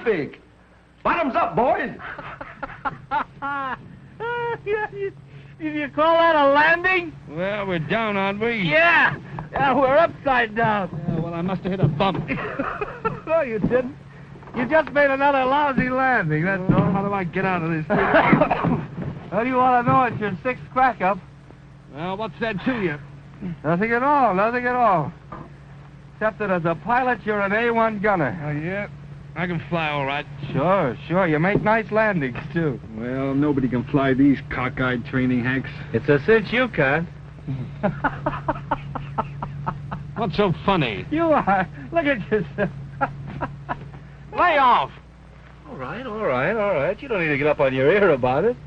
Terrific. Bottoms up, boys. Did you call that a landing? Well, we're down, aren't we? Yeah, we're upside down. Yeah, well, I must have hit a bump. No, you didn't. You just made another lousy landing, that's all. How do I get out of this? How do you want to know it's your sixth crack up? Well, what's that to you? Nothing at all, nothing at all. Except that as a pilot, you're an A1 gunner. Oh, yeah? I can fly all right. Sure. You make nice landings, too. Well, nobody can fly these cockeyed training hacks. It's a cinch you can't. What's so funny? You are. Look at yourself. Lay off! All right. You don't need to get up on your ear about it.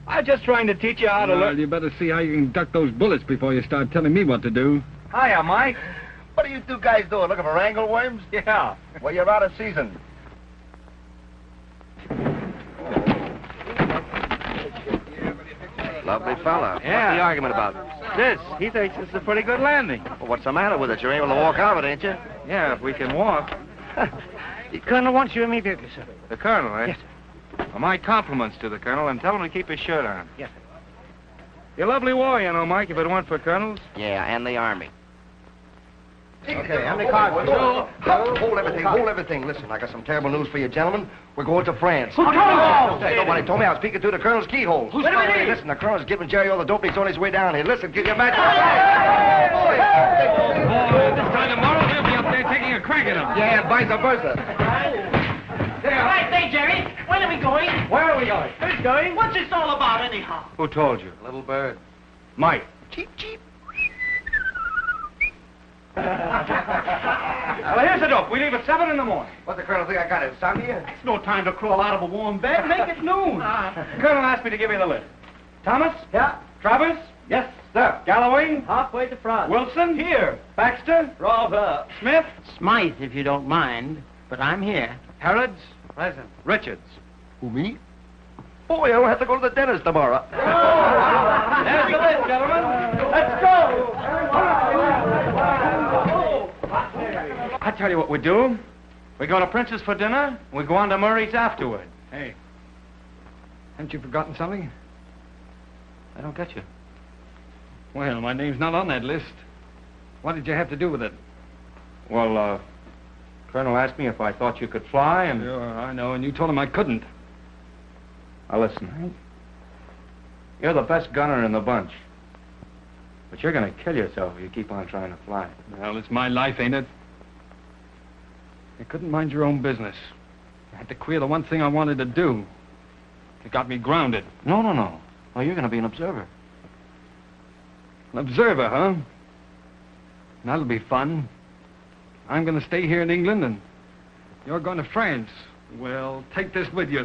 I'm just trying to teach you how to Well, learn. you better see how you can duck those bullets before you start telling me what to do. Hiya, Mike. What are you two guys doing? Looking for angleworms? Yeah. Well, you're out of season. Lovely fella. Yeah. What's the argument about? This. He thinks it's a pretty good landing. Well, what's the matter with it? You're able to walk out of it, ain't you? Yeah, if we can walk. The colonel wants you immediately, sir. The colonel, eh? Yes, sir. Well, my compliments to the colonel, and tell him to keep his shirt on. Yes, sir. You're a lovely war, you know, Mike, if it weren't for colonels. Yeah, and the Army. Okay, how many cards? Hold everything. Listen, I got some terrible news for you, gentlemen. We're going to France. Who told you? Nobody told me. I was speaking to the colonel's keyhole. Who's calling? Hey, listen, the colonel's giving Jerry all the dope. He's on his way down here. Listen, give your match. This time tomorrow, he'll be up there taking a crack at him. Yeah, and vice versa. Right, say, Jerry, when are we going? Where are we going? Who's going? What's this all about, anyhow? Who told you? Little bird. Mike. Cheep, cheep. Well, here's the dope. We leave at 7 in the morning. What's the colonel think I got it? Sound here? It's no time to crawl out of a warm bed. Make it noon. The colonel asked me to give you the list. Thomas? Yeah. Travers? Yes, sir. Galloway? Halfway to France. Wilson? Here. Baxter? Rather. Smith? Smythe, if you don't mind, but I'm here. Harrods? Present. Richards? Who, me? Boy, I don't have to go to the dentist tomorrow. There's the list, gentlemen. Let's go. I tell you what we do. We go to Prince's for dinner, we go on to Murray's afterward. Hey, haven't you forgotten something? I don't get you. Well, my name's not on that list. What did you have to do with it? Well, Colonel asked me if I thought you could fly, and... Sure, I know, and you told him I couldn't. Now, listen, Hank. You're the best gunner in the bunch. But you're going to kill yourself if you keep on trying to fly. Well, it's my life, ain't it? You couldn't mind your own business. You had to queer the one thing I wanted to do. You got me grounded. No. Well, you're going to be an observer. An observer, huh? That'll be fun. I'm going to stay here in England, and you're going to France. Well, take this with you.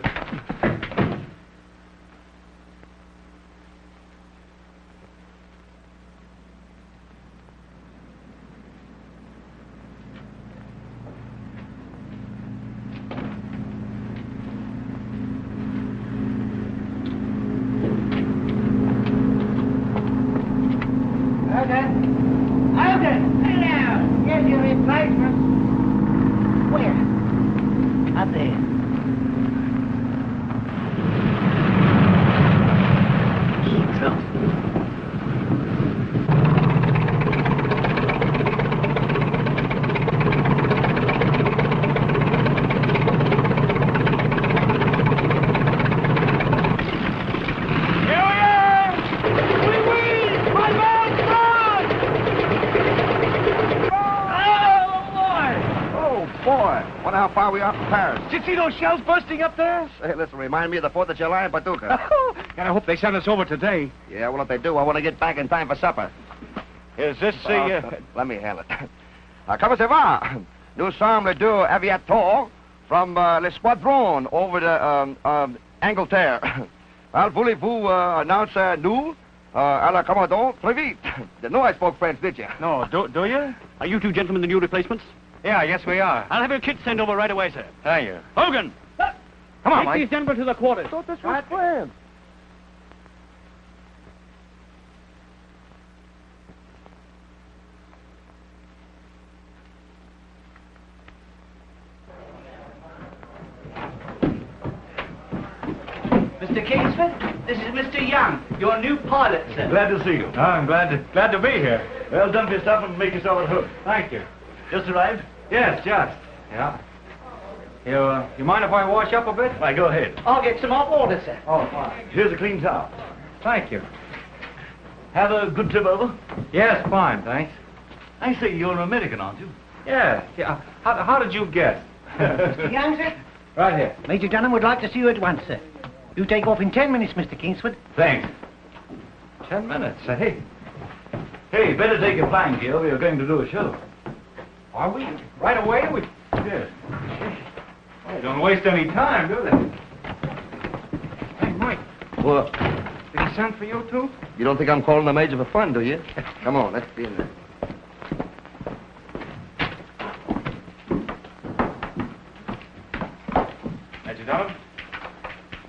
Did you see those shells bursting up there? Hey, listen, remind me of the 4th of July in Paducah. And I hope they send us over today. Yeah, well, if they do, I want to get back in time for supper. Is this the... Let me handle it. Comment ça va? Nous sommes les deux aviateurs from l'escadron over the Angleterre. Well, voulez-vous announce nous à la commandant très vite? Didn't know I spoke French, did you? No, do you? Are you two gentlemen the new replacements? Yeah, yes, we are. I'll have your kit sent over right away, sir. Thank you. Hogan! Come on, Take Mike. these gentlemen to the quarters. Thought this was planned. Mr. Kingsford, this is Mr. Young, your new pilot, sir. Glad to see you. Oh, I'm glad to be here. Well, dump your stuff and make yourself at home. Thank you. Just arrived? Yes, just. Yeah. You mind if I wash up a bit? Why, go ahead. I'll get some hot water, sir. Oh, fine. Here's a clean towel. Thank you. Have a good trip over? Yes, fine, thanks. I say, you're American, aren't you? Yeah. How did you guess? Mr. Young, sir? Right here. Major Dunham would like to see you at once, sir. You take off in 10 minutes, Mr. Kingsford. Thanks. 10 minutes, eh? Hey, better take your flying gear. We are going to do a show. Are we? Right away? Yes. They don't waste any time, do they? Hey, Mike, What? did he send for you, too? You don't think I'm calling the major for fun, do you? Come on, let's be in there. Major Dunham?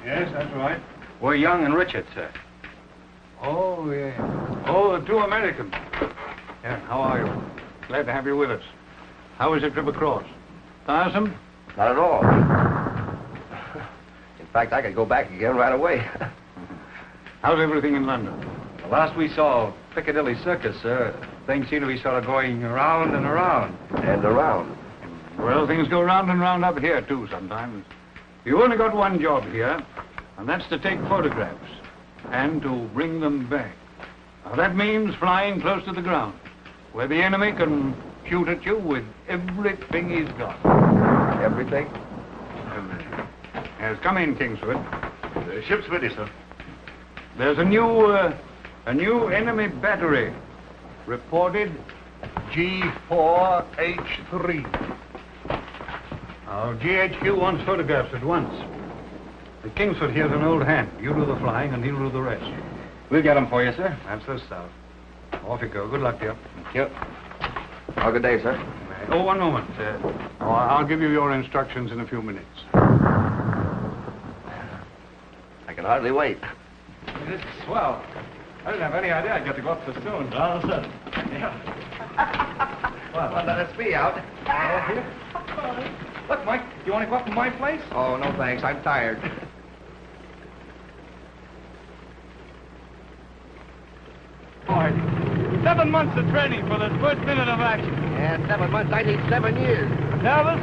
Yes, that's right. We're Young and Richard, sir. Oh, yeah. Oh, the two Americans. Yeah, how are you? Glad to have you with us. How was your trip across? Tiresome? Not at all. In fact, I could go back again right away. How's everything in London? The last we saw Piccadilly Circus, sir, things seem to be sort of going around and around. And around. Well, things go round and round up here, too, sometimes. You only got one job here, and that's to take photographs and to bring them back. Now, that means flying close to the ground, where the enemy can shoot at you with everything he's got. Everything? Everything. Yes, come in, Kingsford. The ship's ready, sir. There's a new enemy battery reported. G4H3. Now, GHQ wants photographs at once. The Kingsford here's an old hand. You do the flying, and he'll do the rest. We'll get them for you, sir. That's the stuff. Off you go. Good luck to you. Thank you. Oh, good day, sir. Oh, one moment. I'll give you your instructions in a few minutes. I can hardly wait. This is swell. I didn't have any idea I'd get to go up so soon. Well, sir. Well, let us be out. Oh, here? Look, Mike, you want to go up to my place? Oh, no thanks. I'm tired. Boy, 7 months of training for this first minute of action. Yeah, 7 months. I need 7 years. Nervous?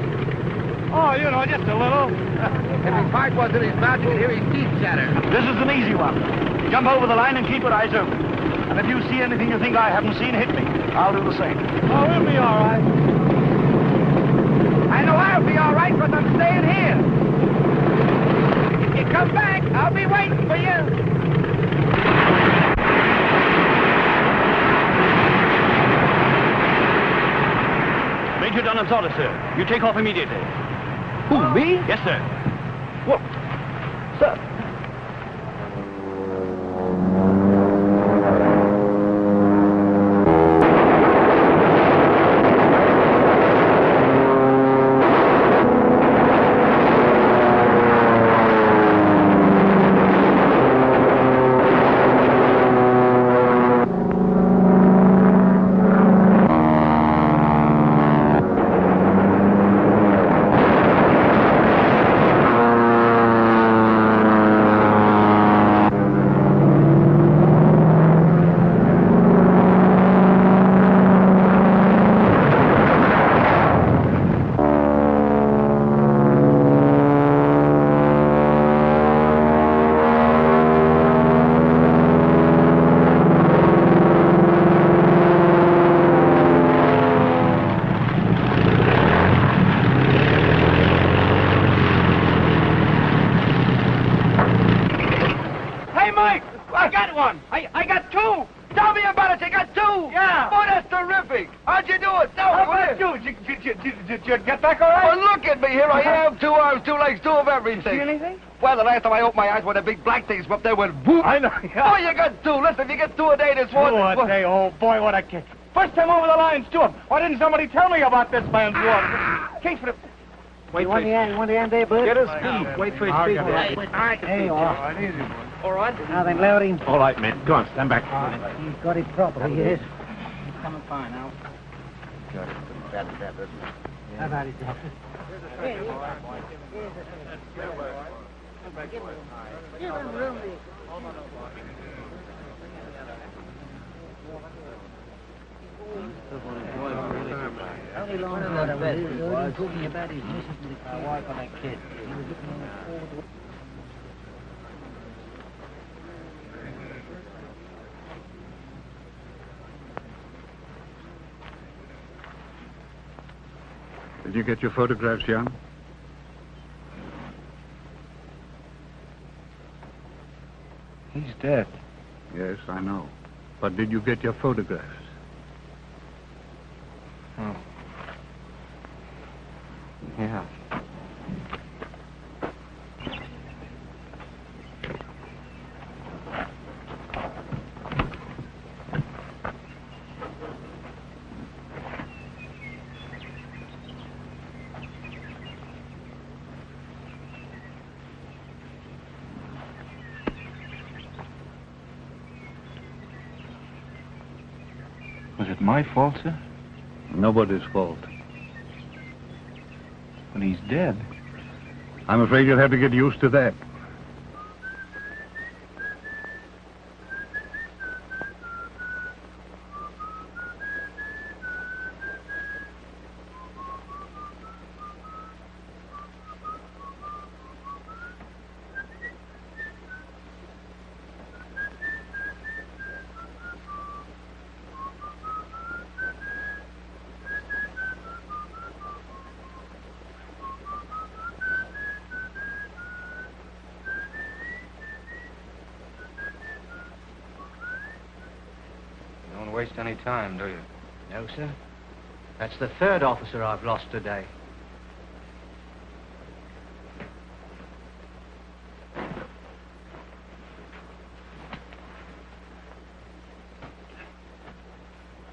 Oh, you know, just a little. If his heart was in his mouth, you could hear his teeth chatter. This is an easy one. Jump over the line and keep your eyes open. And if you see anything you think I haven't seen, hit me. I'll do the same. Oh, we'll be all right. I know I'll be all right, because I'm staying here. If you come back, I'll be waiting for you. Major Dunham's order, sir. You take off immediately. Who, me? Yes, sir. What? Sir. I got 2. Tell me about it. You got 2. Yeah. Oh, that's terrific. How'd you do it? No, How about you? Did you get back all right? Well, look at me. Here I am. 2 arms, 2 legs, 2 of everything. See anything? Well, the last time I opened my eyes, when the big black things up there went whoop. I know. Oh, you got 2. Listen, if you get 2 a day, this one. What day, oh boy, what a kick. First time over the lines, too. Why didn't somebody tell me about this man's work? Case for the... Wait, You want the end there, bud? Get his feet. Wait for his feet. All right. There you are. Easy, boy. All right. Now then, lower him. All right, men. Go on, stand back. He's got it properly, yes. He's coming fine now. How about it, Doctor? Give him room. Only long ago to bed. He was talking about his missus and his wife and that kid. He was looking forward to it. Did you get your photographs, young? He's dead. Yes, I know. But did you get your photographs? Oh. Yeah. Was it my fault, sir? Nobody's fault. But he's dead. I'm afraid you'll have to get used to that. Don't waste any time, do you? No, sir. That's the third officer I've lost today.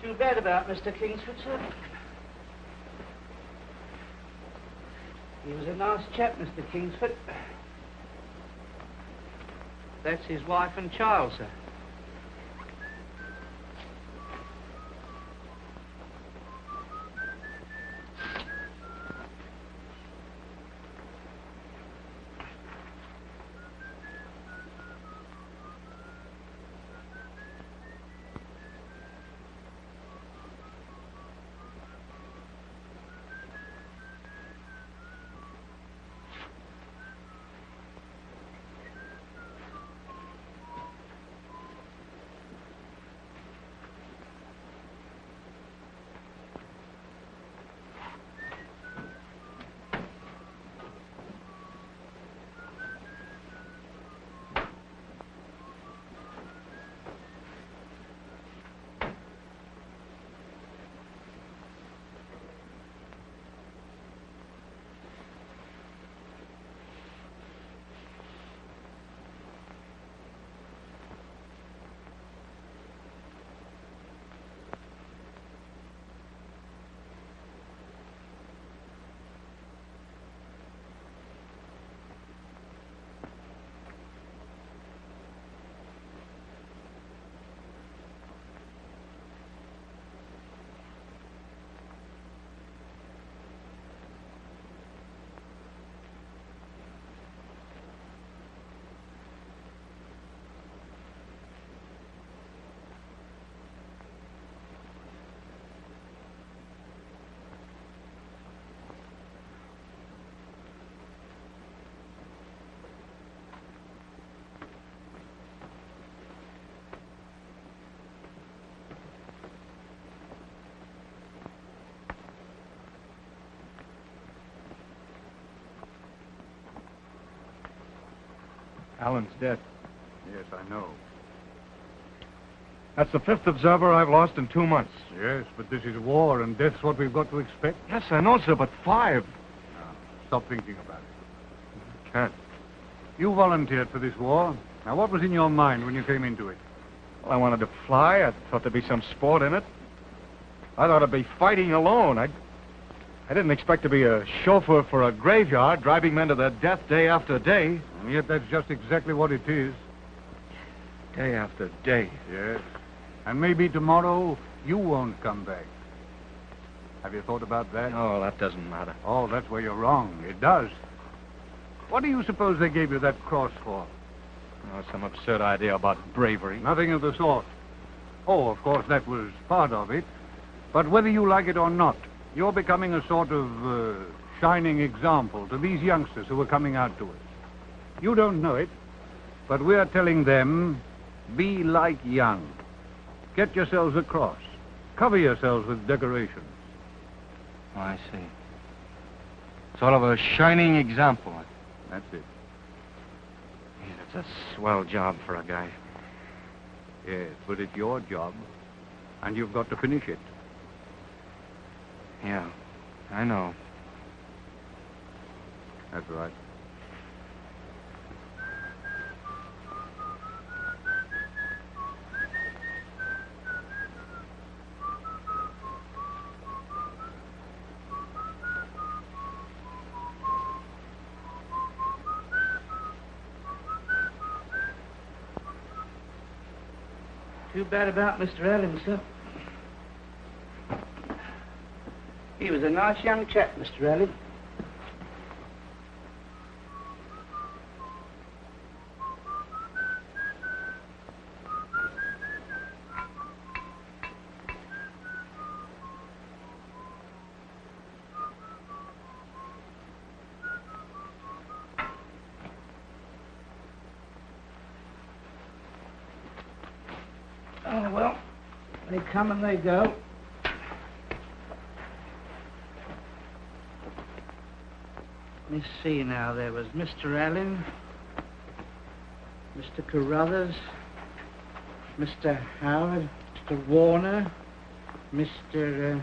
Too bad about Mr. Kingsford, sir. He was a nice chap, Mr. Kingsford. That's his wife and child, sir. Alan's dead. Yes, I know. That's the fifth observer I've lost in 2 months. Yes, but this is war, and death's what we've got to expect. Yes, I know, sir, but 5. Now, stop thinking about it. Can't. You volunteered for this war. Now, what was in your mind when you came into it? Well, I wanted to fly. I thought there'd be some sport in it. I thought I'd be fighting alone. I didn't expect to be a chauffeur for a graveyard, driving men to their death day after day. And yet that's just exactly what it is. Day after day. Yes. And maybe tomorrow you won't come back. Have you thought about that? Oh, that doesn't matter. Oh, that's where you're wrong. It does. What do you suppose they gave you that cross for? Oh, some absurd idea about bravery. Nothing of the sort. Oh, of course, that was part of it. But whether you like it or not, you're becoming a sort of shining example to these youngsters who are coming out to us. You don't know it, but we're telling them, be like young. Get yourselves a cross. Cover yourselves with decorations. Oh, I see. Sort of a shining example. That's it. Yeah, that's a swell job for a guy. Yes, but it's your job, and you've got to finish it. Yeah, I know. That's right. Too bad about Mr. Allen, sir. He was a nice young chap, Mr. Allen. Oh, well, they come and they go. Let me see now. There was Mr. Allen, Mr. Carruthers, Mr. Howard, Mr. Warner, Mr.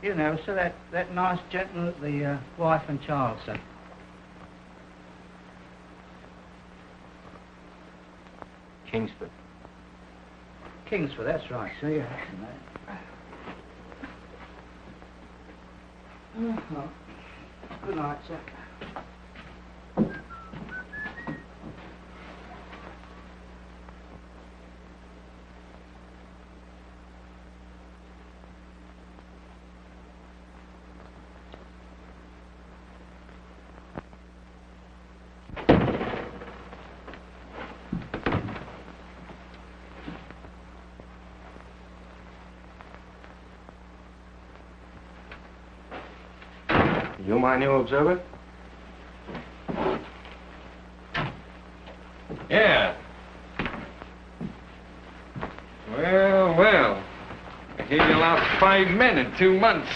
You know, so that nice gentleman with the wife and child, sir. Kingsford. Kingsford, that's right, sir. Yeah. Oh, good night, sir. You my new observer? Yeah. Well. I hear you lost 5 men in 2 months.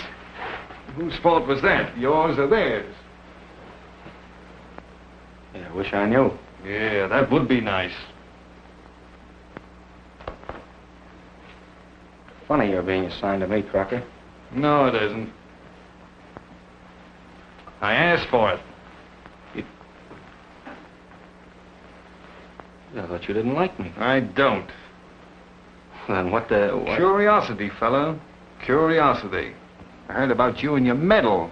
Whose fault was that? Yours or theirs? Yeah, I wish I knew. Yeah, that would be nice. Funny you're being assigned to me, Crocker. No, it isn't. I asked for it. I thought you didn't like me. I don't. Then what? Curiosity, fella. Curiosity. I heard about you and your medal.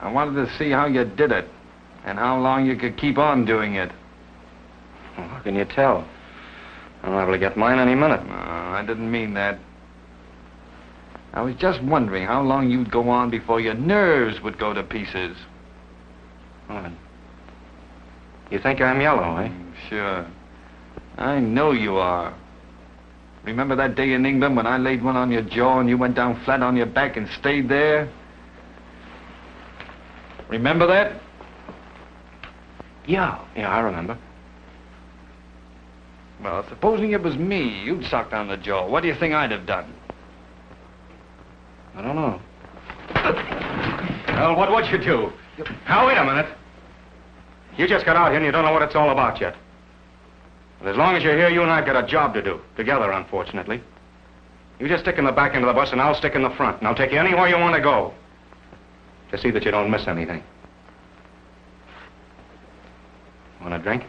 I wanted to see how you did it. And how long you could keep on doing it. Well, how can you tell? I'm liable to get mine any minute. No, I didn't mean that. I was just wondering how long you'd go on before your nerves would go to pieces. What? You think I'm yellow, eh? Sure. I know you are. Remember that day in England when I laid one on your jaw and you went down flat on your back and stayed there? Remember that? Yeah, I remember. Well, supposing it was me, you'd sucked on the jaw. What do you think I'd have done? I don't know. Well, what would you do? Now, wait a minute. You just got out here and you don't know what it's all about yet. But as long as you're here, you and I've got a job to do. Together, unfortunately. You just stick in the back end of the bus and I'll stick in the front. And I'll take you anywhere you want to go. Just see that you don't miss anything. Want a drink?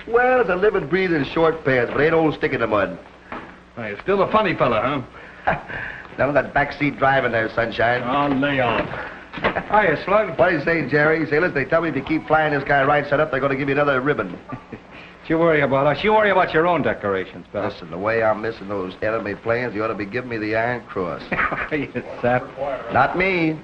Well, it's a living, breathing short pants, but ain't old stick in the mud. Well, you're still a funny fella, huh? None of that backseat driving there, sunshine. Oh, lay off. Hiya, Slug. What do you say, Jerry? Say, listen, they tell me if you keep flying this guy right side up, they're going to give you another ribbon. You worry about us. You worry about your own decorations, pal. Listen, the way I'm missing those enemy planes, you ought to be giving me the Iron Cross. You sap. Not me.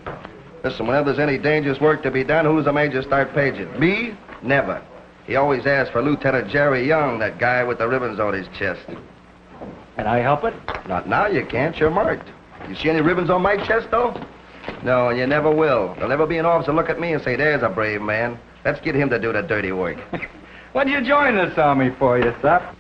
Listen, whenever there's any dangerous work to be done, who's the major start paging? Me? Never. He always asks for Lieutenant Jerry Young, that guy with the ribbons on his chest. Can I help it? Not now, you can't. You're marked. You see any ribbons on my chest, though? No, and you never will. There'll never be an officer look at me and say, there's a brave man. Let's get him to do the dirty work. What'd you join this army for, you sap?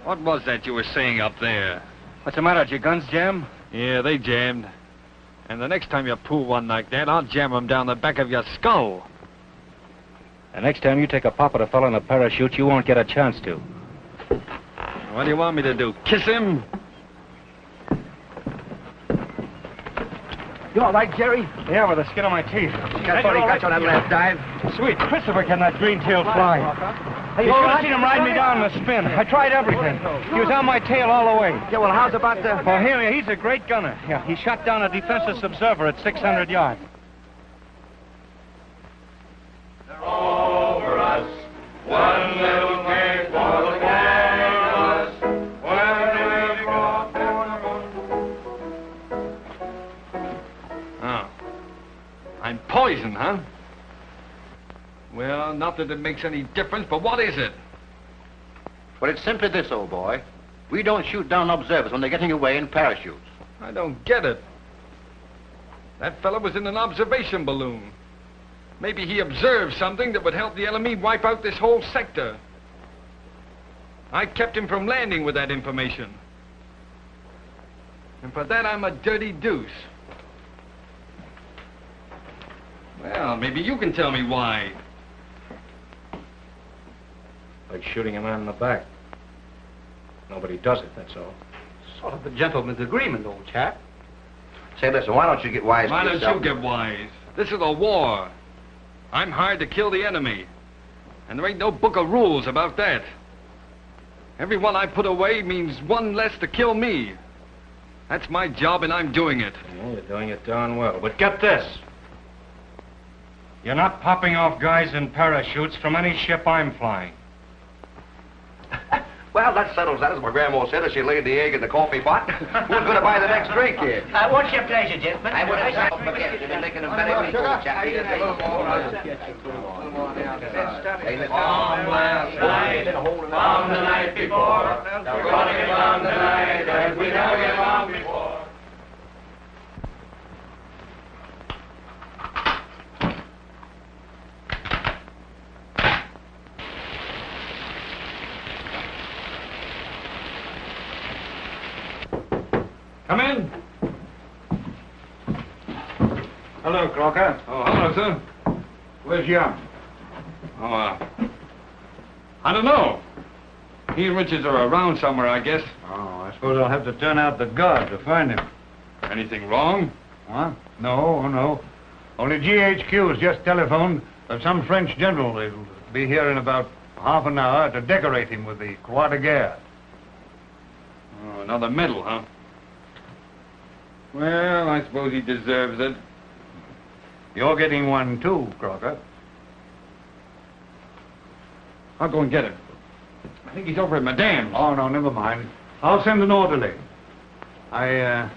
What was that you were saying up there? What's the matter? Did your guns jam? Yeah, they jammed. And the next time you pull one like that, I'll jam them down the back of your skull. The next time you take a pop at a fellow in a parachute, you won't get a chance to. What do you want me to do? Kiss him? You all right, Jerry? Yeah, with the skin on my teeth. Got what he got you on that last dive. Sweet. Christopher getting that green-tailed fly. You should have seen him ride me down in the spin. I tried everything. He was on my tail all the way. Yeah, well, how's about the... Oh, here, he's a great gunner. Yeah, he shot down a defenseless observer at 600 yards. They're over us. One little cake for the canvas. When we got them. Oh. I'm poison, huh? Well, not that it makes any difference, but what is it? Well, it's simply this, old boy. We don't shoot down observers when they're getting away in parachutes. I don't get it. That fellow was in an observation balloon. Maybe he observed something that would help the enemy wipe out this whole sector. I kept him from landing with that information. And for that, I'm a dirty deuce. Well, maybe you can tell me why. Like shooting a man in the back. Nobody does it, that's all. Sort of a gentleman's agreement, old chap. Say, listen, why don't you get wise Why to don't yourself? you get wise? This is a war. I'm hired to kill the enemy. And there ain't no book of rules about that. Every one I put away means one less to kill me. That's my job, and I'm doing it. Yeah, you're doing it darn well. But get this. You're not popping off guys in parachutes from any ship I'm flying. Well, that settles that, as my grandma said as she laid the egg in the coffee pot. Who's going to buy the next drink here? What's your pleasure, gentlemen? I would have forget. You've been making a very weak old chap. Hey, listen. On last night, on the night before, running on the night as we never get on before. Come in. Hello, Crocker. Oh, hello, sir. Where's Young? Oh, I don't know. He and Richards are around somewhere, I guess. Oh, I suppose I'll have to turn out the guard to find him. Anything wrong? Huh? No. Only GHQ's just telephoned that some French general will be here in about half an hour to decorate him with the Croix de Guerre. Oh, another medal, huh? Well, I suppose he deserves it. You're getting one too, Crocker. I'll go and get him. I think he's over at Madame's. Oh, no, never mind. I'll send an orderly. I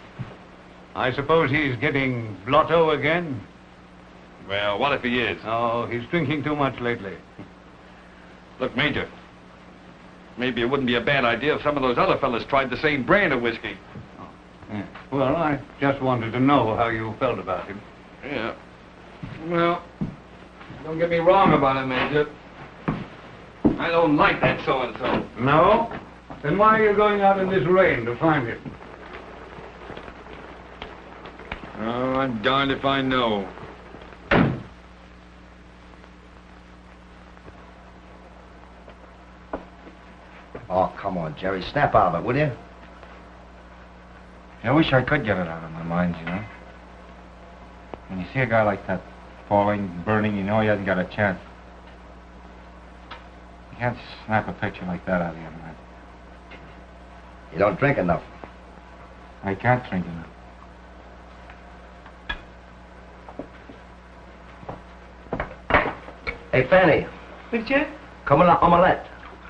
suppose he's getting blotto again? Well, what if he is? Oh, he's drinking too much lately. Look, Major, maybe it wouldn't be a bad idea if some of those other fellas tried the same brand of whiskey. Yeah. Well, I just wanted to know how you felt about him. Yeah. Well, don't get me wrong about it, Major. I don't like that so-and-so. No? Then why are you going out in this rain to find him? Oh, I'm darned if I know. Oh, come on, Jerry. Snap out of it, will you? I wish I could get it out of my mind, you know. When you see a guy like that falling, burning, you know he hasn't got a chance. You can't snap a picture like that out of your mind. You don't drink enough. I can't drink enough. Hey, Fanny. Monsieur? Comme l'omelette.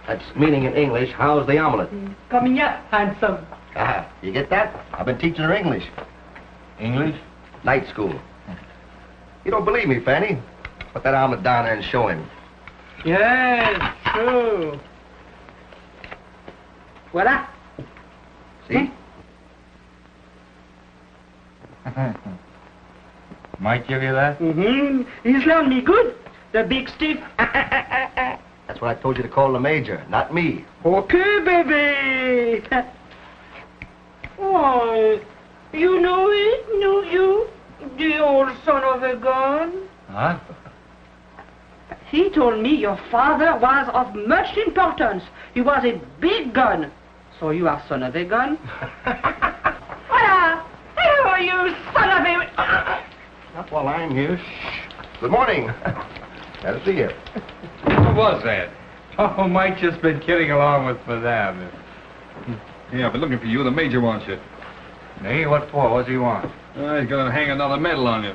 That's meaning in English, how's the omelet? Coming up, handsome. Ah, you get that? I've been teaching her English. English? Night school. You don't believe me, Fanny? Put that omelet down there and show him. Yes, true. Voila. See? Might give you that? Mm-hmm. He's learned me good. The big stiff. That's what I told you to call the major, not me. Okay, baby. Oh, you know it, know you? The old son of a gun. Huh? He told me your father was of much importance. He was a big gun. So you are son of a gun? Voila! Hello, you son of a... Not while I'm here. Shh. Good morning. Glad to see you. What was that? Oh, Mike just been kidding along with Madame. Yeah, but looking for you, the Major wants you. Me? What for? What's he want? He's gonna hang another medal on you.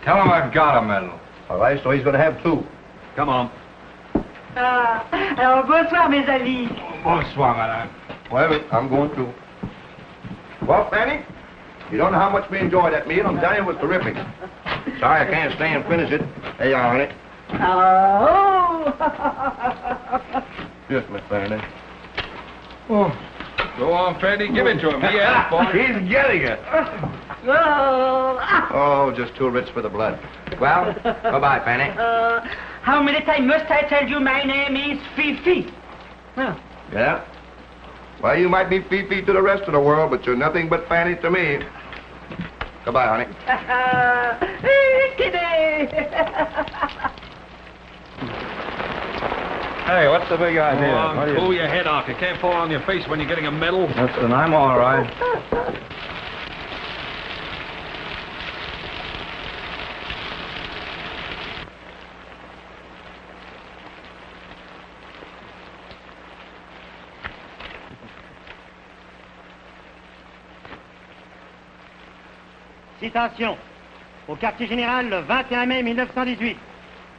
Tell him I've got a medal. All right, so he's going to have two. Come on. Alors, bonsoir, mes amis. Bonsoir, Madame. Wait a minute, I'm going through. Well, Fanny, you don't know how much we enjoyed that meal. I'm telling you, it was terrific. Sorry I can't stay and finish it. There you are, honey. Oh! Yes, Miss Fanny. Oh. Go on, Fanny. Give it to him. He asked for it. He's getting it. Oh, just too rich for the blood. Well, bye-bye, Fanny. How many times must I tell you my name is Fifi? Well, Yeah? Well, you might be Fifi to the rest of the world, but you're nothing but Fanny to me. Goodbye, honey. Hey, what's the big idea? Go on, cool your head off. You can't fall on your face when you're getting a medal. Listen, I'm all right. Citation. Au quartier général, le 21 mai 1918.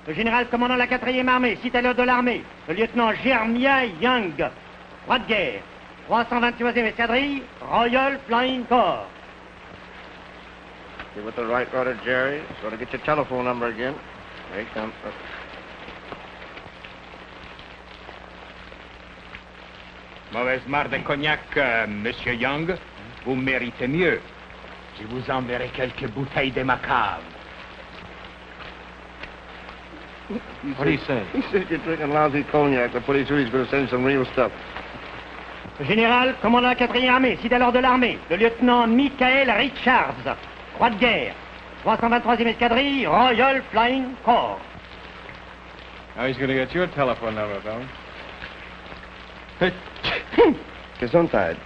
Le général commandant la 4e armée, cite à l'heure de l'armée, le lieutenant Jeremiah Young, roi de guerre, 328e escadrille, Royal Flying Corps. You with the right order, Jerry. So to get your telephone number again. There you come. Mauvaise marque de cognac, Monsieur Young. Vous méritez mieux. Je vous enverrai quelques bouteilles de ma cave. What do you say? He said you're drinking lousy cognac. The pretty sure he's going to send you some real stuff. Le général commandant la 4e armée, cite à l'heure de l'armée, le lieutenant Michael Richards, roi de guerre, 323e escadrille, Royal Flying Corps. Now he's going to get your telephone number, Bill. Gesundheit.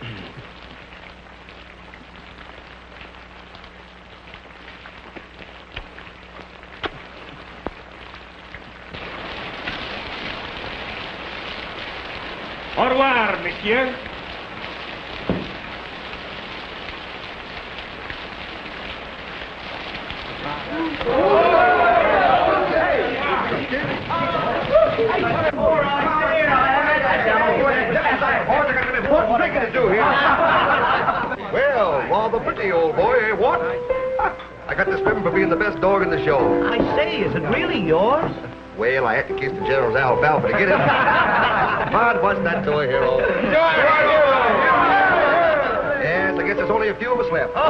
Au revoir, messieurs. Well, rather pretty, old boy, eh, what? I got this ribbon for being the best dog in the show. I say, is it really yours? Well, I had to kiss the General's alfalfa to get it. But what's that to a hero? Yes, I guess there's only a few of us left. Boys,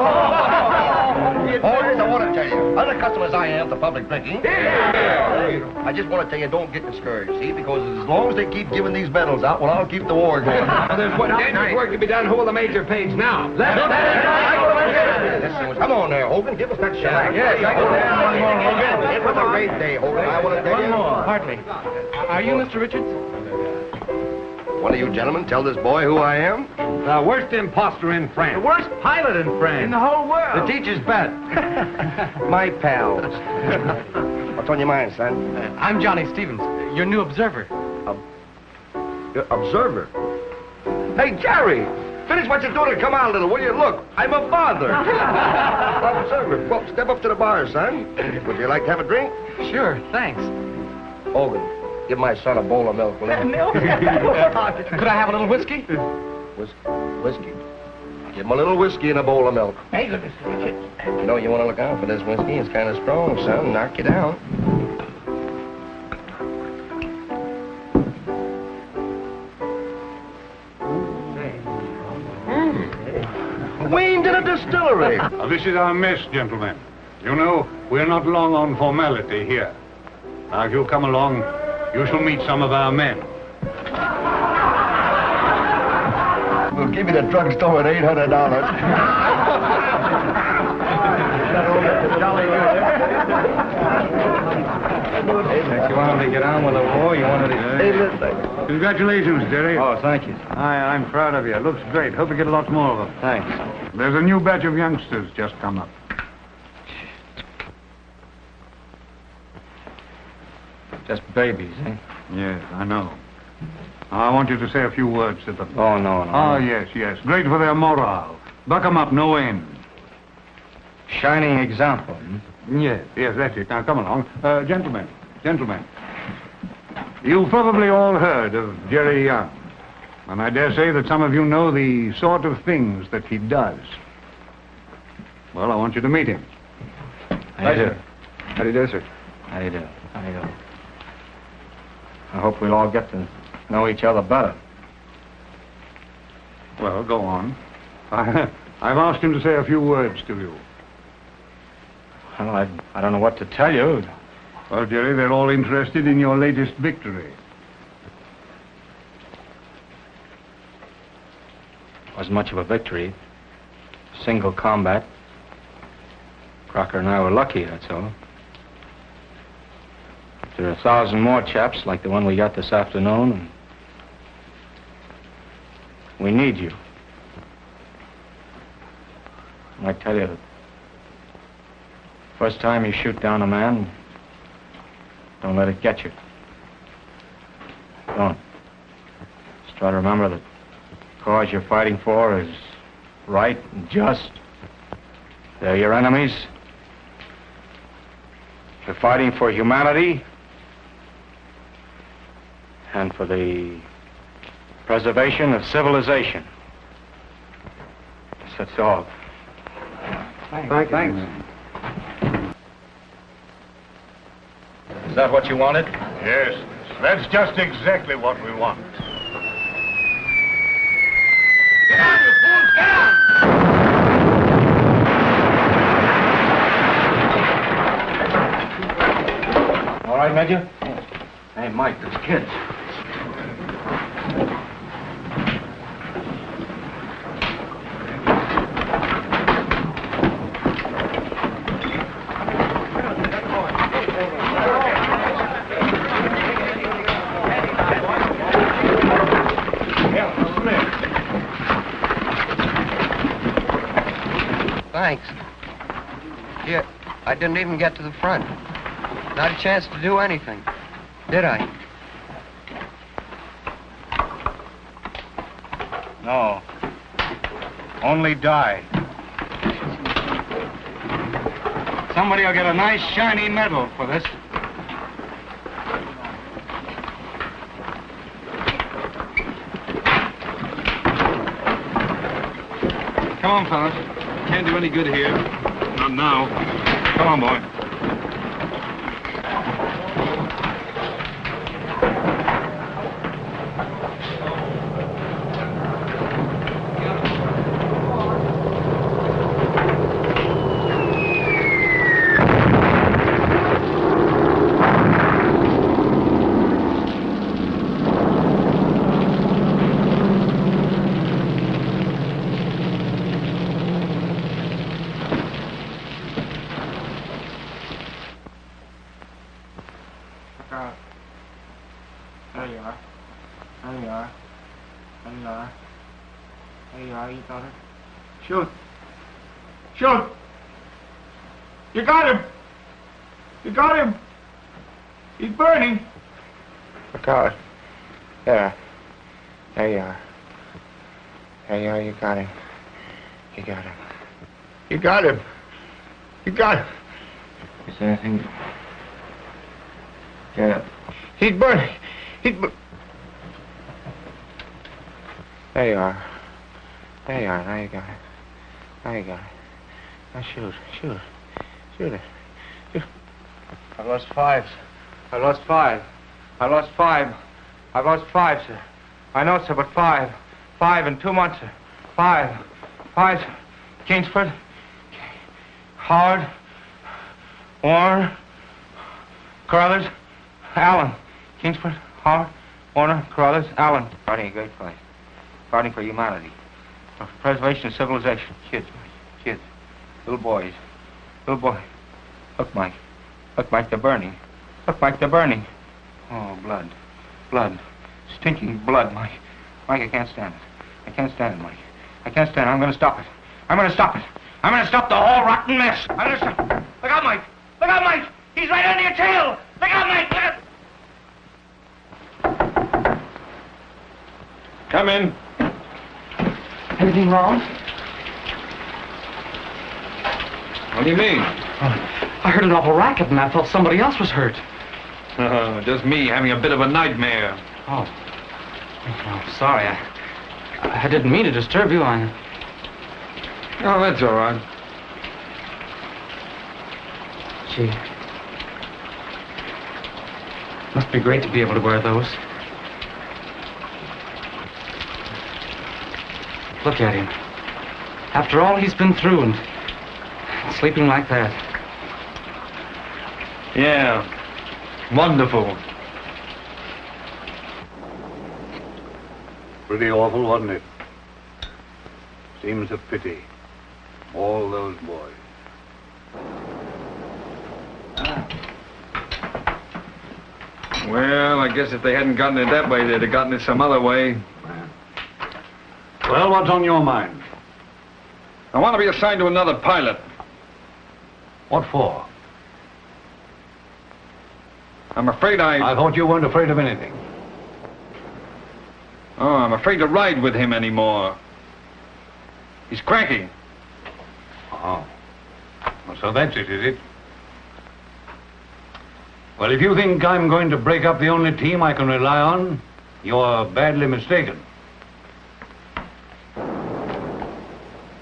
I want to tell you, other customers I am to public drinking. I just want to tell you, don't get discouraged, see? Because as long as they keep giving these medals out, well, I'll keep the war going. There's one dangerous work to be done. Hold the major page now. Listen, come on there, Hogan. Give us that shellac. Yes, it was a great day, Hogan. I want to tell you. Hardly. Are you Mr. Richards? One of you gentlemen tell this boy who I am? The worst imposter in France. The worst pilot in France. In the whole world. The teacher's pet. My pals. What's on your mind, son? I'm Johnny Stevens, your new observer. Observer? Hey, Jerry! Finish what you're doing and come out a little, will you? Look, I'm a father. Observer. Well, step up to the bar, son. Would you like to have a drink? Sure, thanks. Hogan, give my son a bowl of milk, will you? Milk? Could I have a little whiskey? Whiskey. Give him a little whiskey and a bowl of milk. Hey, Mr. Richards. You know, you want to look out for this whiskey. It's kind of strong, son. Knock you down. Weaned in a distillery. This is our mess, gentlemen. You know, we're not long on formality here. Now, if you'll come along, you shall meet some of our men. We'll give you the drugstore at $800. You wanted to get on with the war? You wanted to... Hey, listen. Congratulations, Jerry. Oh, thank you. I'm proud of you. Looks great. Hope you get a lot more of them. Thanks. There's a new batch of youngsters just come up. Just babies, eh? Yes, I know. I want you to say a few words to them. Oh, no. Oh, yes. Great for their morale. Buck 'em up, no end. Shining example. Yes, that's it. Now, come along. Gentlemen. You've probably all heard of Jerry Young. And I dare say that some of you know the sort of things that he does. Well, I want you to meet him. How do you do? How do you do, sir? How do you do? I hope we'll all get to know each other better. Well, go on. I've asked him to say a few words to you. Well, I don't know what to tell you. Well, Jerry, they're all interested in your latest victory. Wasn't much of a victory. Single combat. Crocker and I were lucky, that's all. There are 1,000 more chaps like the one we got this afternoon, and we need you. I tell you, the first time you shoot down a man, don't let it get you. Don't. Just try to remember that the cause you're fighting for is right and just. They're your enemies. You're fighting for humanity and for the preservation of civilization. That's all. Thanks. Is that what you wanted? Yes, that's just exactly what we want. Get on, you fools! Get on! All right, Major? Hey, Mike, there's kids. Thanks. Gee, I didn't even get to the front. Not a chance to do anything, did I? No. Only die. Somebody will get a nice shiny medal for this. Come on, fellas. Can't do any good here. Not now. Come on, boy. There you are. There you are. There you are. There you are. You got it. Shoot. Shoot! You got him! You got him! He's burning! Look out. There. There you are. There you are. You got him. You got him. You got him. You got him. Is there anything? Get up. He's burning. There you are. There you are. Now you got it. Now you got it. Now shoot. Shoot it. Shoot it. Shoot. I've lost 5. I've lost 5. I've lost 5. I've lost 5, sir. I know, sir, but 5. 5 in 2 months, sir. 5. 5, sir. Kingsford. Howard. Warner. Carruthers. Allen. Kingsford. Howard. Warner. Carruthers. Allen. Fighting a great fight. Fighting for humanity. For preservation of civilization. Kids, Mike. Kids. Little boys. Little boy. Look, Mike. Look, Mike, they're burning. Look, Mike, they're burning. Oh, blood. Blood. Stinking blood, Mike. Mike, I can't stand it. I can't stand it, Mike. I can't stand it. I'm going to stop it. I'm going to stop it. I'm going to stop the whole rotten mess. I'm going to stop. Look out, Mike. Look out, Mike. He's right under your tail. Look out, Mike. Look out. Come in. Anything wrong? What do you mean? I heard an awful racket and I thought somebody else was hurt. Just me having a bit of a nightmare. Oh. Oh, sorry. I didn't mean to disturb you. Oh, that's all right. Gee. Must be great to be able to wear those. Look at him. After all he's been through and sleeping like that. Yeah. Wonderful. Pretty awful, wasn't it? Seems a pity. All those boys. Well, I guess if they hadn't gotten it that way, they'd have gotten it some other way. Well, what's on your mind? I want to be assigned to another pilot. What for? I'm afraid I thought you weren't afraid of anything. Oh, I'm afraid to ride with him anymore. He's cranky. Oh. Well, so that's it, is it? Well, if you think I'm going to break up the only team I can rely on, you're badly mistaken.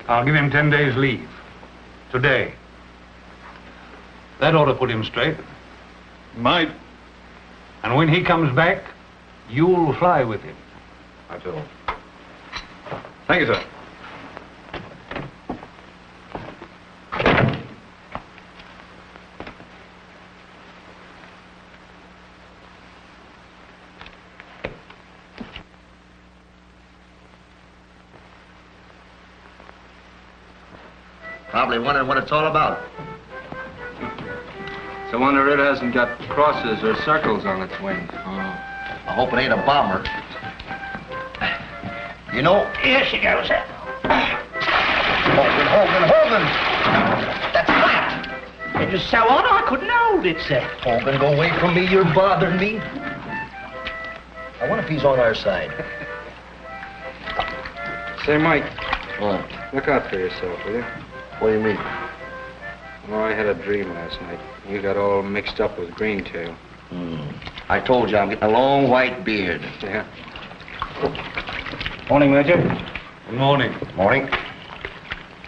I'll give him 10 days leave. Today. That ought to put him straight. Might. And when he comes back, you'll fly with him. That's all. Thank you, sir. Probably wondering what it's all about. It's a wonder it hasn't got crosses or circles on its wings. I hope it ain't a bomber. You know... Here she goes. Hogan! That's flat! It was so odd I couldn't hold it, sir. Hogan, go away from me. You're bothering me. I wonder if he's on our side. Say, Mike, What? look out for yourself, will you? What do you mean? Oh, I had a dream last night. You got all mixed up with Greentail. I told you I'm getting a long white beard. Yeah. Morning, Major. Good morning. Morning.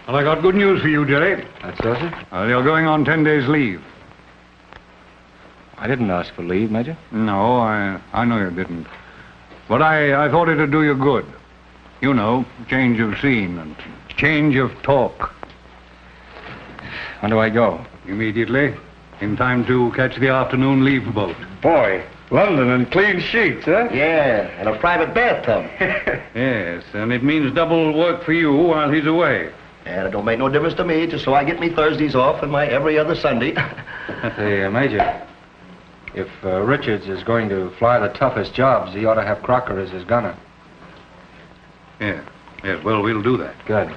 Well, I got good news for you, Jerry. That's so, sir? You're going on 10 days leave. I didn't ask for leave, Major. No, I know you didn't. But I thought it'd do you good. You know, change of scene and change of talk. When do I go? Immediately. In time to catch the afternoon leave boat. Boy, London and clean sheets, huh? Yeah, and a private bathtub. Yes, and it means double work for you while he's away. And it don't make no difference to me, just so I get me Thursdays off and my every other Sunday. Hey, Major, if Richards is going to fly the toughest jobs, he ought to have Crocker as his gunner. Yeah. Yes, well, we'll do that. Good.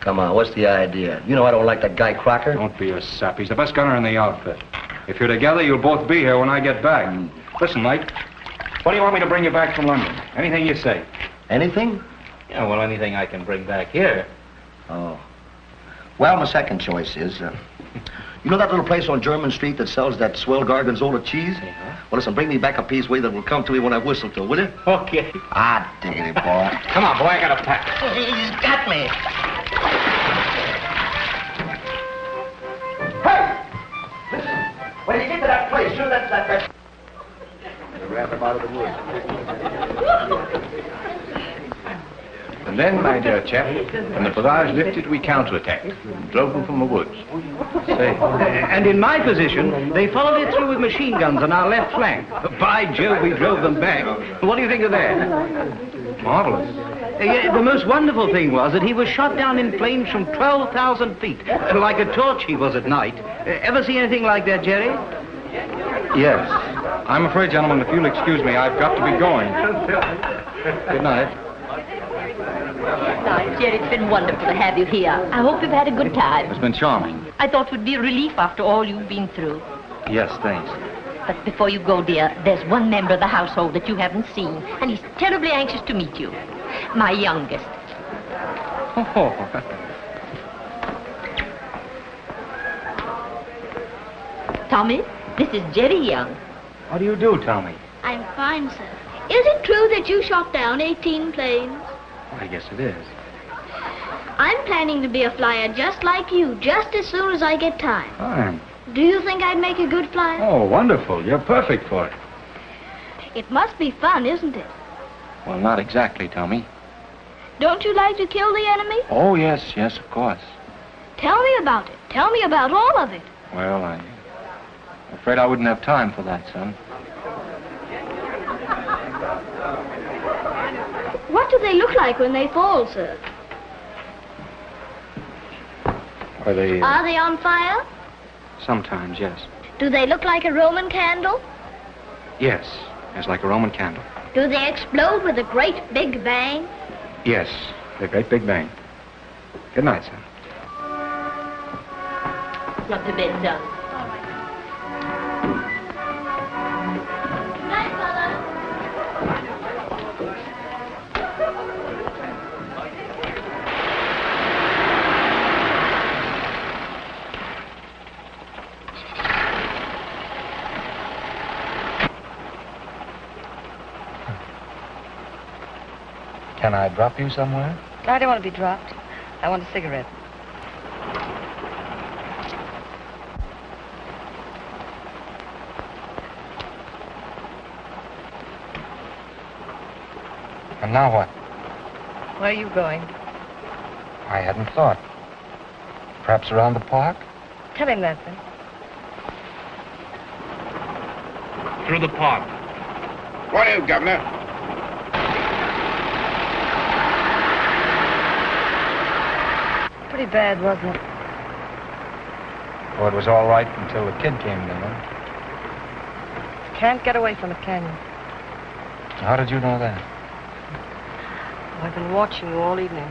Come on, what's the idea? You know I don't like that guy Crocker. Don't be a sap. He's the best gunner in the outfit. If you're together, you'll both be here when I get back. Listen, Mike, what do you want me to bring you back from London? Anything you say. Anything? Yeah, well, anything I can bring back here. Oh. Well, my second choice is, you know that little place on German Street that sells that swell Gorgonzola cheese? Yeah. Well, listen, bring me back a piece way that will come to me when I whistle to, will you? Okay. Ah, diggity, boy. Come on, boy, I got a pack. He's got me. Hey! Listen, when you get to that place, sure that... They ran him out of the woods. And then, my dear chap, when the barrage lifted, we counterattacked and drove them from the woods. Say. And in my position, they followed it through with machine guns on our left flank. By Jove, we drove them back. What do you think of that? Marvelous. The most wonderful thing was that he was shot down in flames from 12,000 feet. Like a torch he was at night. Ever see anything like that, Jerry? Yes. I'm afraid, gentlemen, if you'll excuse me, I've got to be going. Good night. Now, Jerry, it's been wonderful to have you here. I hope you've had a good time. It's been charming. I thought it would be a relief after all you've been through. Yes, thanks. But before you go, dear, there's one member of the household that you haven't seen, and he's terribly anxious to meet you. My youngest. Oh. Tommy, this is Jerry Young. How do you do, Tommy? I'm fine, sir. Is it true that you shot down 18 planes? I guess it is. I'm planning to be a flyer just like you, just as soon as I get time. Fine. Do you think I'd make a good flyer? Oh, wonderful. You're perfect for it. It must be fun, isn't it? Well, not exactly, Tommy. Don't you like to kill the enemy? Oh, yes, of course. Tell me about it. Tell me about all of it. Well, I'm afraid I wouldn't have time for that, son. What do they look like when they fall, sir? Are they... Are they on fire? Sometimes, yes. Do they look like a Roman candle? Yes, it's like a Roman candle. Do they explode with a great big bang? Yes, a great big bang. Good night, son. Not to bed, son. Good night, Mother. Can I drop you somewhere? I don't want to be dropped. I want a cigarette. And now what? Where are you going? I hadn't thought. Perhaps around the park? Tell him that, then. Through the park. What are you, Governor? Pretty bad, wasn't it? Oh, it was all right until the kid came in. Can't get away from it, can you? How did you know that? Oh, I've been watching you all evening.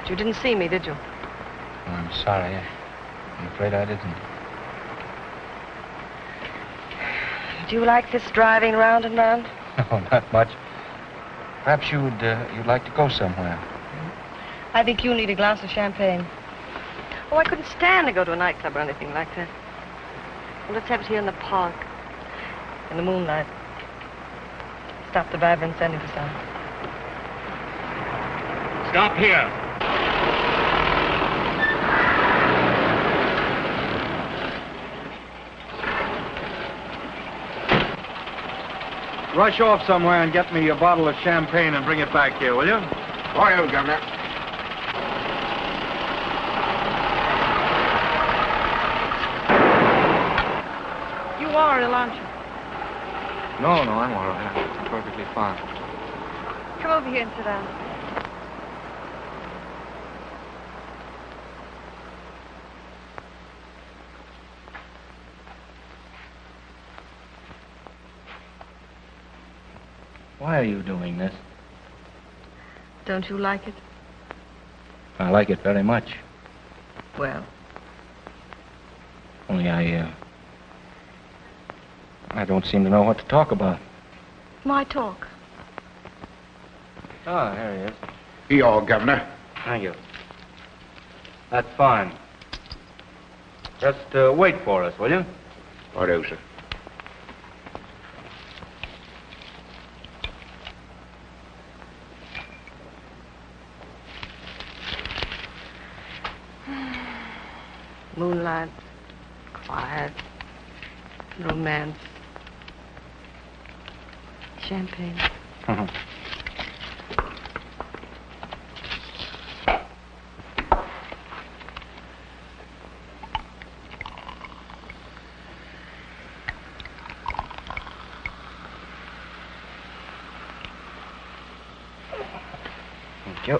But you didn't see me, did you? Oh, I'm sorry. I'm afraid I didn't. Do you like this driving round and round? No, not much. Perhaps you'd like to go somewhere. I think you need a glass of champagne. Oh, I couldn't stand to go to a nightclub or anything like that. Well, let's have it here in the park. In the moonlight. Stop the driver and send him for some. Stop here. Rush off somewhere and get me a bottle of champagne and bring it back here, will you? For you, Governor. You are ill, aren't you? No, I'm all right. I'm perfectly fine. Come over here and sit down. Why are you doing this? Don't you like it? I like it very much. Well, Only I don't seem to know what to talk about. my talk. Ah, there he is. Here you are, Governor. Thank you. That's fine. Just wait for us, will you? For you, sir. Moonlight, quiet, romance, champagne. Thank you.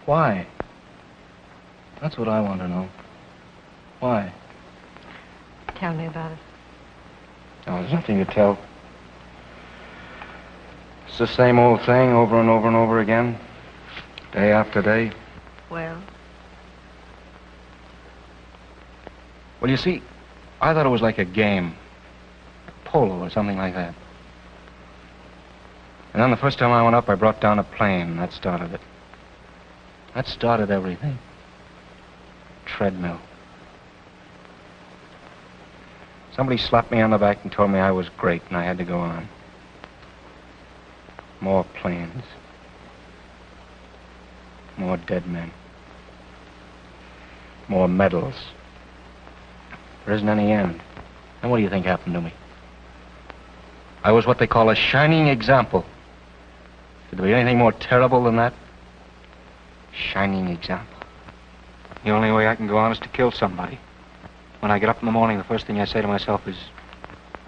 Why? That's what I want to know. Why? Tell me about it. Oh, there's nothing to tell. It's the same old thing over and over and over again. Day after day. Well, Well, you see, I thought it was like a game. Polo or something like that. And then the first time I went up, I brought down a plane. That started it. That started everything. Treadmill. Somebody slapped me on the back and told me I was great, and I had to go on. More planes. More dead men. More medals. There isn't any end. And what do you think happened to me? I was what they call a shining example. Could there be anything more terrible than that? Shining example. The only way I can go on is to kill somebody. When I get up in the morning, the first thing I say to myself is,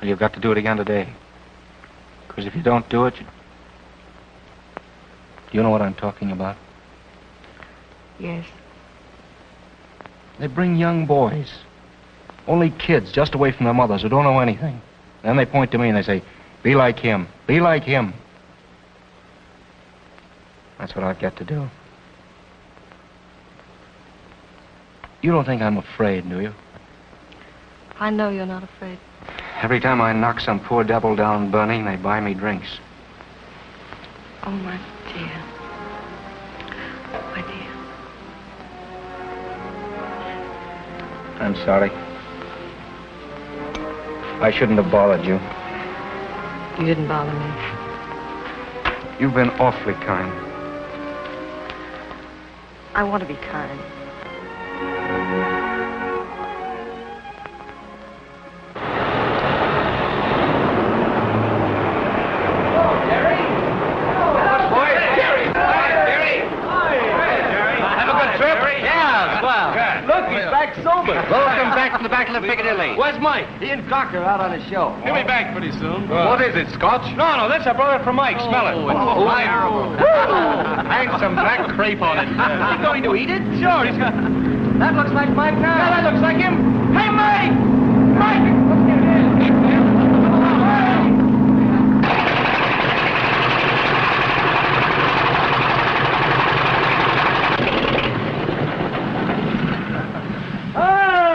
well, you've got to do it again today. Because if you don't do it, Do you know what I'm talking about? Yes. They bring young boys, only kids, just away from their mothers who don't know anything. Then they point to me and they say, be like him, be like him. That's what I've got to do. You don't think I'm afraid, do you? I know you're not afraid. Every time I knock some poor devil down burning, they buy me drinks. Oh, my dear. My dear. I'm sorry. I shouldn't have bothered you. You didn't bother me. You've been awfully kind. I want to be kind. Welcome back from the back of the Piccadilly. Where's Mike? He and Cocker are out on a show. He'll be back pretty soon. What is it, Scotch? No, that's I brought it from Mike. Smell it. Hang some black crepe on it. Is he going to eat it? Sure, he's got... That looks like Mike now. Yeah, that looks like him. Hey, Mike! Mike! Let's get in.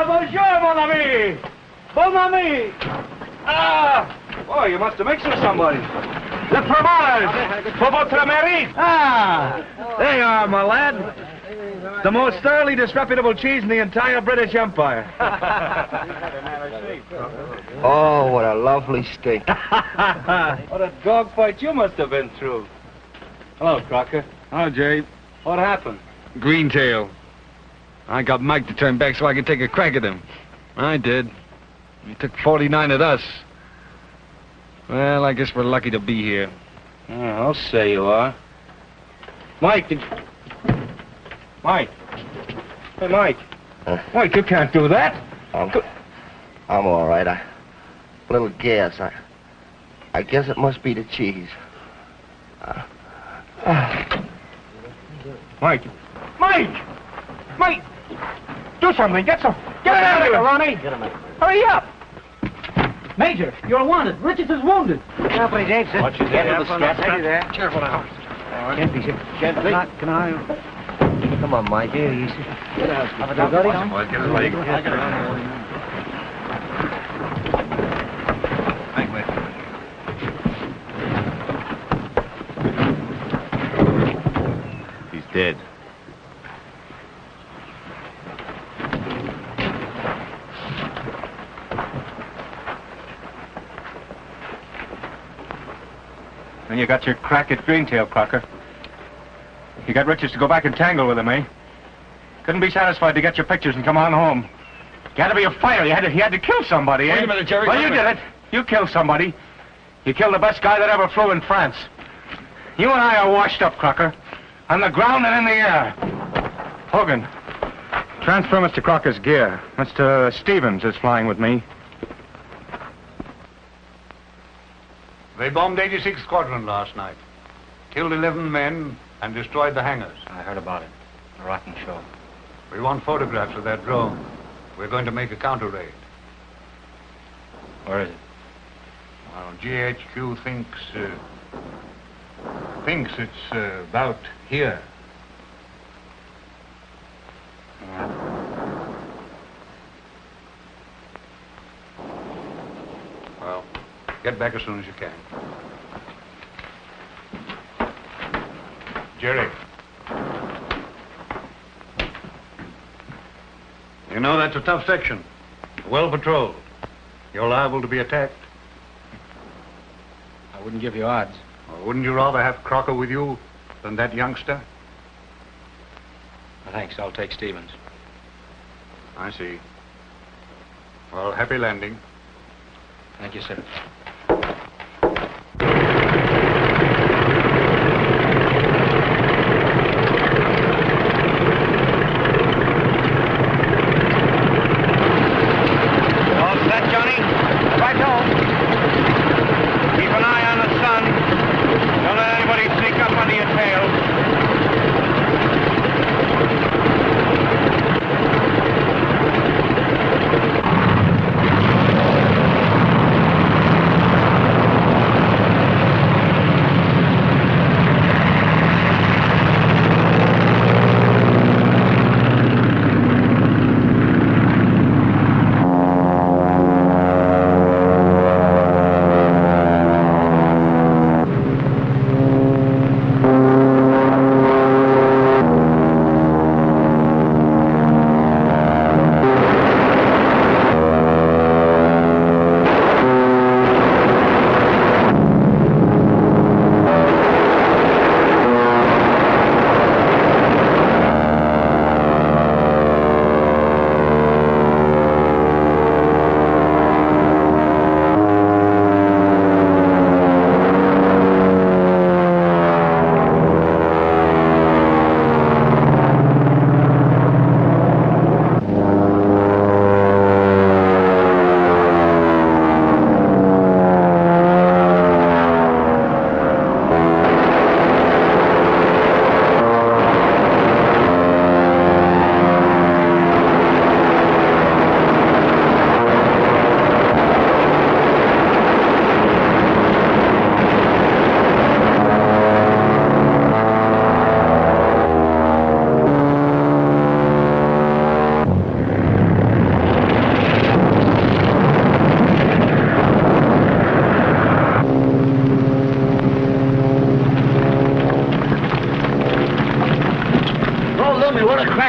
Bonjour, mon ami! Bon ami! Boy, you must have mixed with somebody. Le fromage! For votre mérite! There you are, my lad. The most thoroughly disreputable cheese in the entire British Empire. Oh, what a lovely steak. What a dogfight you must have been through. Hello, Crocker. Hello, Jerry. What happened? Greentail. I got Mike to turn back so I could take a crack at him. I did. He took 49 at us. Well, I guess we're lucky to be here. I'll say you are. Mike, Mike. Hey, Mike. Mike, you can't do that. I'm all right. A little gas. I guess it must be the cheese. Mike. Mike! Mike! Do something. Get out of here, Ronnie. Get him out. Hurry up. Major, you're wanted. Richards is wounded. Company, James. Watch your Careful, head. the strap. There. Careful now. Gently, sir. Gently. Can I... Come on, Mike. Here, easy. Get out. Have a dog, buddy? Boys, get his leg. Thank you. He's dead. And you got your crack at Greentail, Crocker. You got Richards to go back and tangle with him, eh? Couldn't be satisfied to get your pictures and come on home. You had to be a fighter. He had to kill somebody, eh? Wait a minute, Jerry. Well, wait a you minute. did it. You killed somebody. You killed the best guy that ever flew in France. You and I are washed up, Crocker. On the ground and in the air. Hogan, transfer Mr. Crocker's gear. Mr. Stevens is flying with me. They bombed 86 Squadron last night. Killed 11 men and destroyed the hangars. I heard about it. A rotten show. We want photographs of that drone. We're going to make a counter raid. Where is it? Well, GHQ thinks it's about here. Well, get back as soon as you can. Jerry. You know, that's a tough section. Well patrolled. You're liable to be attacked. I wouldn't give you odds. Well, wouldn't you rather have Crocker with you than that youngster? Thanks, I'll take Stevens. I see. Well, happy landing. Thank you, sir. All set, Johnny? Right home. Keep an eye on the sun. Don't let anybody sneak up under your tail.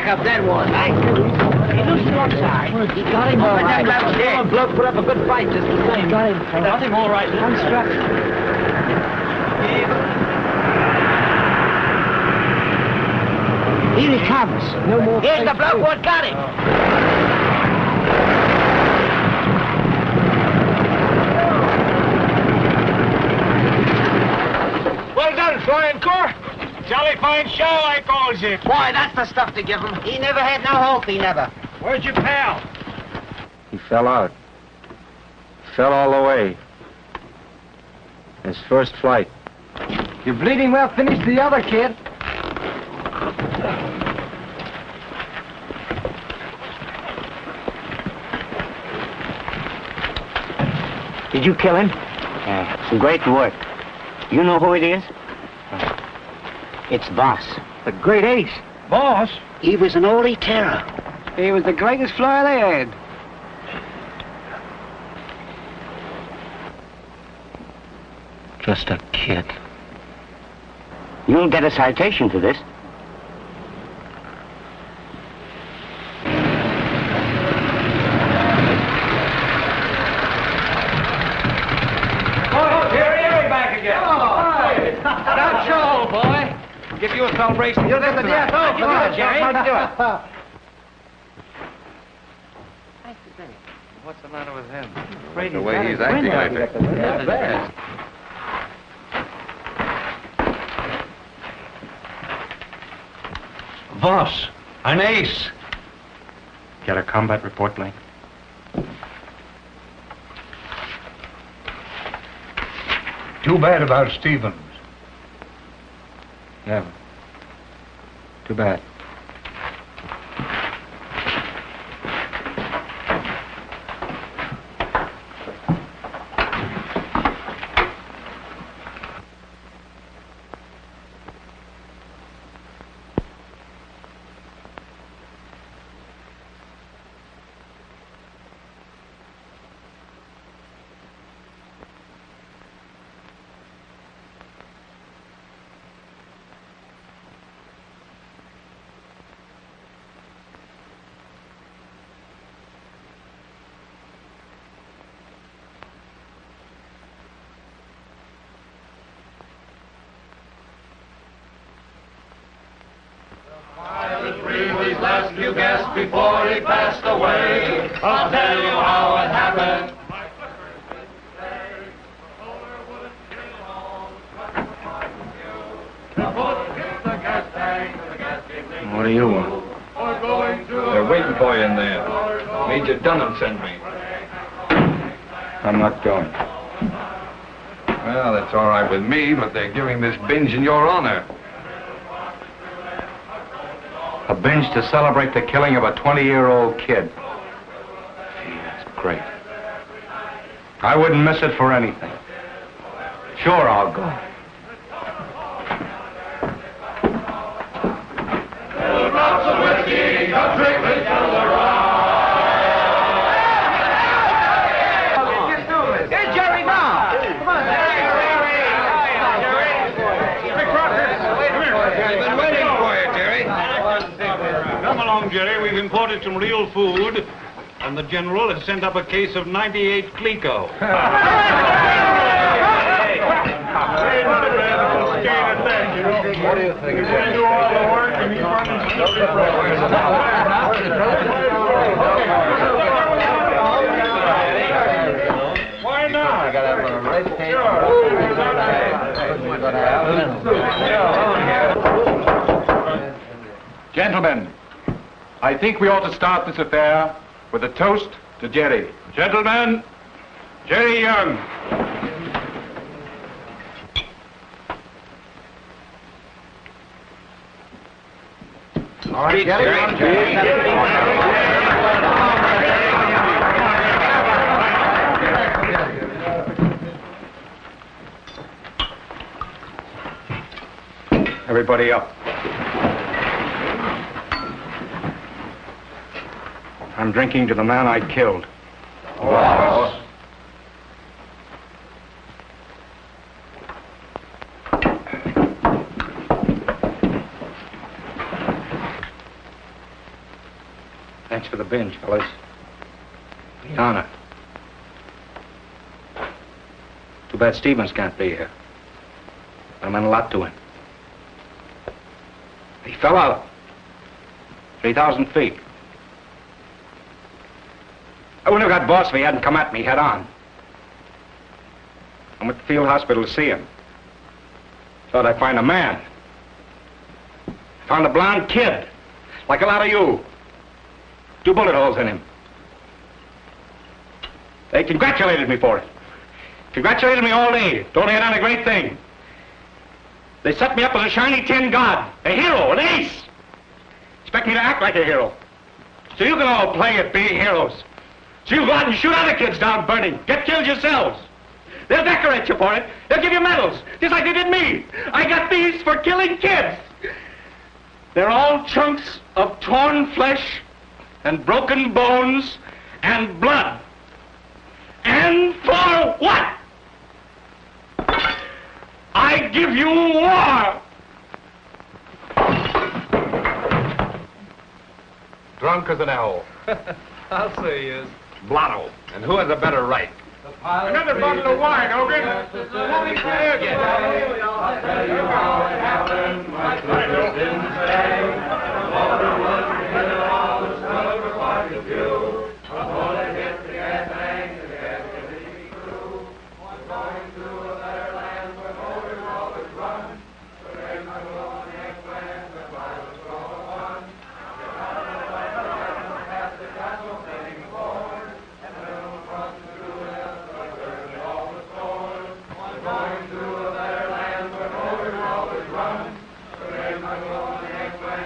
Up that one. He looks outside. He got him all right. The bloke put up a good fight just the same. Got him all right. Unstruck. Here he comes. No more. Here's the bloke what got him. Well done, Flying Corps. Jolly fine show, I calls it. Boy, that's the stuff to give him. He never had no hope, he never. Where's your pal? He fell out. Fell all the way. His first flight. You're bleeding well. Finish the other kid. Did you kill him? Yeah. Some great work. You know who it is? It's Boss. The great ace. Boss? He was an holy terror. He was the greatest flyer they had. Just a kid. You'll get a citation for this. Give you a celebration. You'll get the death. Oh, come on, Jerry. How'd you do it? What's the matter with him? The way he's acting, I think. Yeah, bad. Boss, an ace. Get a combat report, Lane? Too bad about Stevens. Yeah. Too bad. you guessed before he passed away. I'll tell you how it happened. What do you want? They're waiting for you in there. Major Dunham sent me. I'm not going. Well, that's all right with me, but they're giving this binge in your honor. A binge to celebrate the killing of a 20-year-old kid. Gee, that's great. I wouldn't miss it for anything. Sure, I'll go. Drops of whiskey, come trickling down the road. Here's Jerry now. Come on, I've been waiting for you, Jerry. Come along, Jerry. We've imported some real food, and the General has sent up a case of 98 Clico. What do you think? You do all the work and he Why not? You gotta have a red tape. Gentlemen, I think we ought to start this affair with a toast to Jerry. Gentlemen, Jerry Young. All right, Everybody up. I'm drinking to the man I killed. Wow. Thanks for the binge, fellas. The honor. Too bad Stevens can't be here. I meant a lot to him. He fell out. 3,000 feet. I wouldn't have got boss if he hadn't come at me head on. I went to the field hospital to see him. Thought I'd find a man. Found a blonde kid, like a lot of you. 2 bullet holes in him. They congratulated me for it. Congratulated me all day. Told me I'd done a great thing. They set me up as a shiny tin god, a hero, an ace. Expect me to act like a hero. So you can all play at being heroes. So you go out and shoot other kids down burning. Get killed yourselves. They'll decorate you for it. They'll give you medals, just like they did me. I got these for killing kids. They're all chunks of torn flesh and broken bones and blood. And for what? I give you war! Drunk as an owl. I'll say he is. Blotto. And who has a better right? Another bottle of wine, Hogan. I'll tell you how it happened. My sisters didn't say. The motor was hit all the stuff for quite a few. A bullet hit the gas tank, the gas can through. I'm going to a better land where motors always run. So there's my little next land, the pilot's gonna run. Get out of the way, past the castle, heading forward. And then run through it, like there's all the stores. I'm going to a better land where motors always run. So there's my little next land.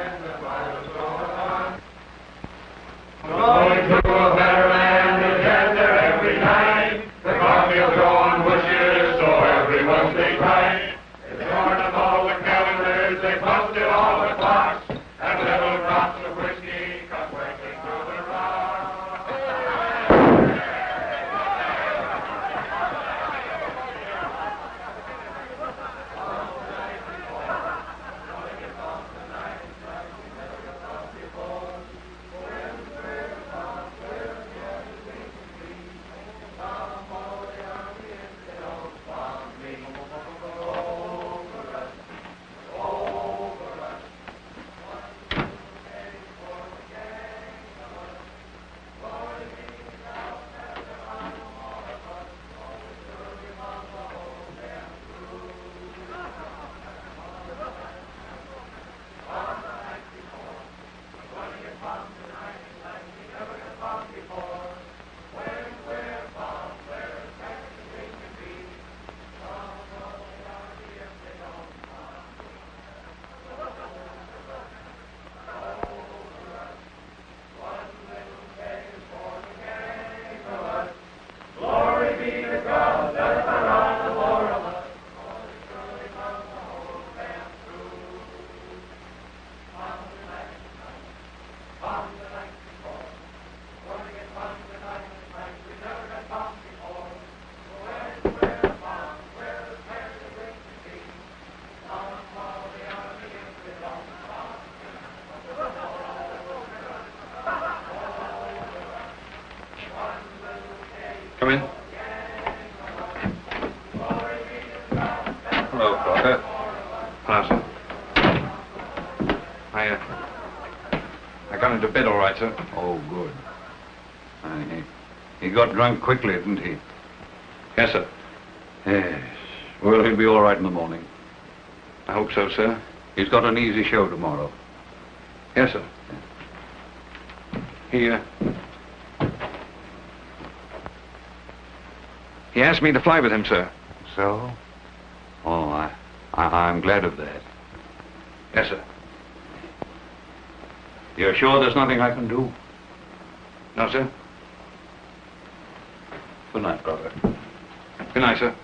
Hello, Crocker. Hello, sir. I got into bed all right, sir. Oh, good. He got drunk quickly, didn't he? Yes, sir. Yes. Well, he'll be all right in the morning. I hope so, sir. He's got an easy show tomorrow. Yes, sir. He asked me to fly with him, sir. So? Oh, I'm glad of that. Yes, sir. You're sure there's nothing I can do? No, sir. Good night, brother. Good night, sir.